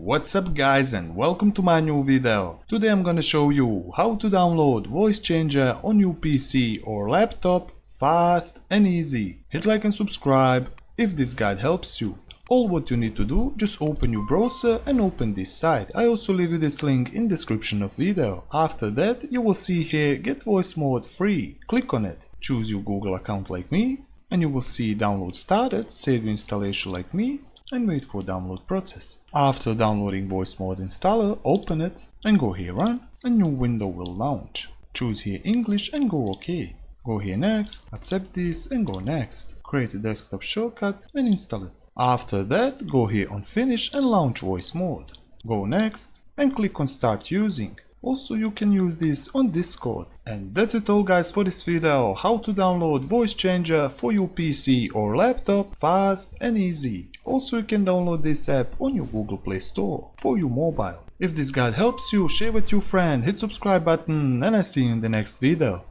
What's up guys and welcome to my new video. Today I'm gonna show you how to download voice changer on your PC or laptop fast and easy. Hit like and subscribe if this guide helps you. All what you need to do, just open your browser and open this site. I also leave you this link in description of video. After that you will see here get voice mode free. Click on it, choose your Google account like me and you will see download started, save your installation like me and wait for download process. After downloading voice mode installer, open it and go here run. A new window will launch. Choose here English and go OK. Go here next, accept this and go next. Create a desktop shortcut and install it. After that, go here on finish and launch voice mode. Go next and click on start using. Also you can use this on Discord. And that's it all guys for this video, how to download voice changer for your PC or laptop fast and easy. Also you can download this app on your Google Play Store for your mobile. If this guide helps you, share with your friend, hit subscribe button and I see you in the next video.